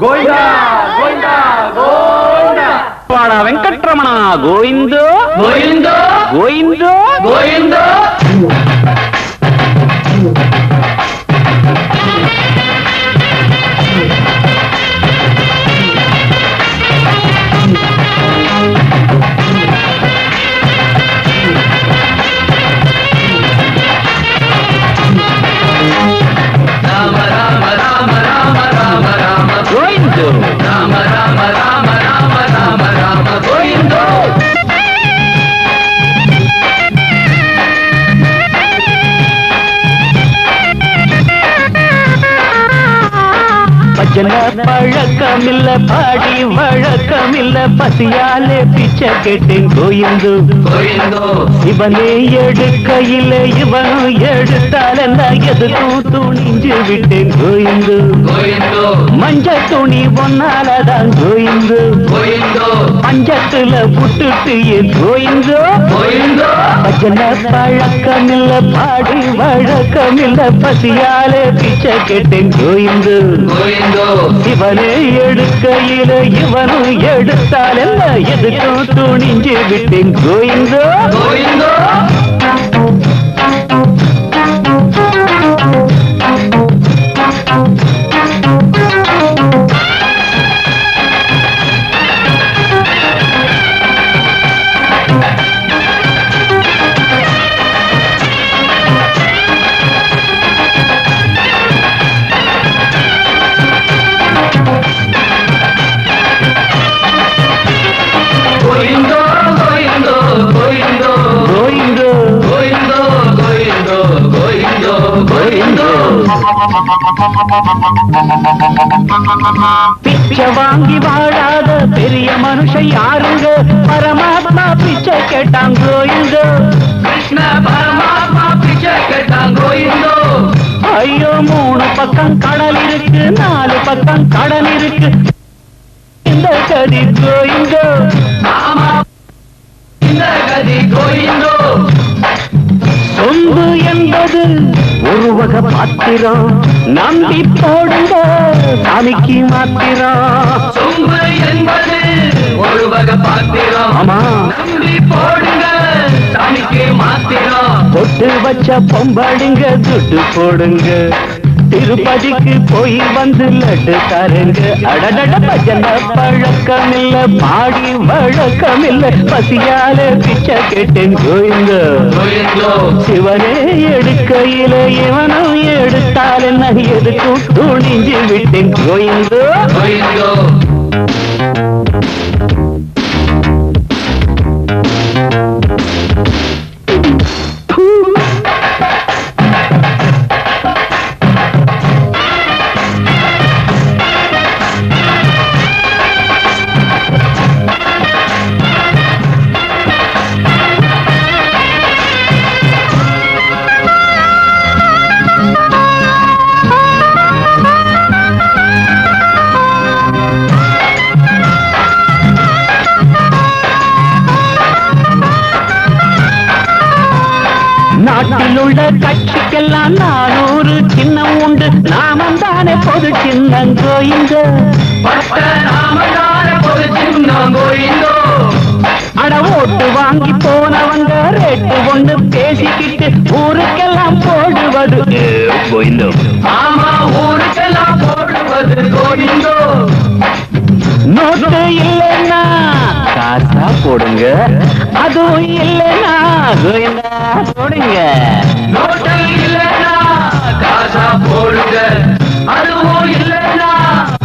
గోవిందా గోవిందా గోవిందా వాడ వెంకట్రమణ గోవిందో గోవిందో గోవిందో గోవిందో பழக்கமில்ல பாடி வழக்கமில்ல பசியாலே பிச்சை கேட்டேன் கோயிந்தோ கோயிந்தோ இவனே எடுக்கையில இவனும் எடுத்தால் நான் எதுக்கும் துணிஞ்சு விட்டேன் கோயிந்தோ கோயிந்தோ மஞ்ச துணி ஒன்னாலதான் கோயிந்தோ கோயிந்தோ பஞ்சத்துல புட்டுட்டு என் கோயிந்தோ கோயிந்தோ பஜன பழக்கமில்ல பாடி வழக்கமில்ல பசியாலே பிச்சை கேட்டேன் கோயிந்தோ கோயிந்தோ இவனே எடுக்கையில இவனும் எடுத்தால் எதுக்கும் துணிஞ்சு விட்டேன் கோயிந்தோ கோயிந்தோ பிச்சை வாங்கி வாழாத பெரிய மனுஷன் யாருங்க பரமாத்மா பிச்சை கேட்டான் கோயிந்தோ கிருஷ்ண பரமாத்மா பிச்சை கேட்டான் கோயிந்தோ ஐயோ 3 பக்கம் கடல் இருக்கு 4 பக்கம் கடல் இருக்கு இந்த கதி கோயிந்தோ இந்த கதி கோயிந்தோ சொம்பு என்பது ஒரு வகை பாத்திரம் நம்பி போடுங்க சாமிக்கு மாத்திரம் சொம்பு என்பது ஒரு வகை பாத்திரம் ஆமா நம்பி போடுங்க சாமிக்கு மாத்திரம் பொட்டு வச்ச பொம்படிங்க துட்டு போடுங்க திருப்பதிக்கு போய் வந்து லட்டு தருங்க அடடட பஜன பழக்கமில்ல பாடி வழக்கமில்ல பசியால பிச்சை கேட்டேன் கோயிந்தோ சிவனே எடுக்கையில இவனும் எடுத்தால் என்ன எதுக்கும் துணிஞ்சு விட்டேன் கோயிந்தோ கோயிந்தோ நாட்டில் உள்ள கட்சிக்கெல்லாம் 400 சின்னம் உண்டு நாமம் தானே பொது சின்னம் கோயிந்தோ அட ஓட்டு வாங்கி போனவங்க ரேட்டு ஒண்ணு பேசிக்கிட்டு ஊருக்கெல்லாம் போடுவது கோயிந்தோ ஆமா ஊருக்கெல்லாம் போடுவது கோயிந்தோ நோட்டு இல்லைன்னா காசா போடுங்க அதுவும் இல்லைன்னா கோயிந்தா போடுங்க நோட்டு இல்லைன்னா காசா போடுங்க அதுவும் இல்லைன்னா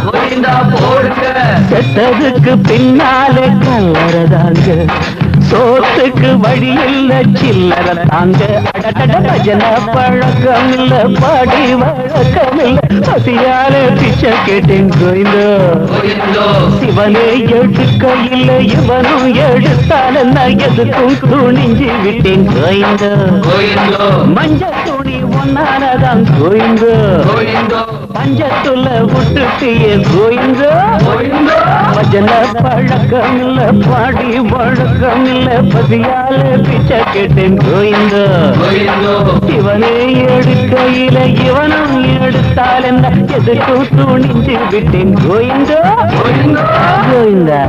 கோயிந்தா போடுங்க செத்ததுக்கு பின்னாலே கல்லறதாங்க சோத்துக்கு வழி இல்ல சில்லற தாங்க அடடட பஜன பழக்கம் இல்ல பாடி வழக்கம் இல்ல பசியால பிச்சை கேட்டேன் கோயிந்தோ சிவனே எடுக்கையில் இவனும் எடுத்தால் நான் எதுக்கும் துணிஞ்சு விட்டேன் கோயிந்தோ மஞ்சள் துணி ஒன்னாலதான் கோயிந்தோ பஞ்சத்துல விட்டுட்டியே கோயிந்தோ பஜன பழக்கம் இல்ல பாடி வழக்கம் இல்ல பதியால பிச்சை கேட்டேன் கோயிந்தோ இவனே எடுக்கையில இவனும் எடுத்தால் என்ன எதுக்கு துணிஞ்சு விட்டேன் கோயிந்தோ கோயிந்தா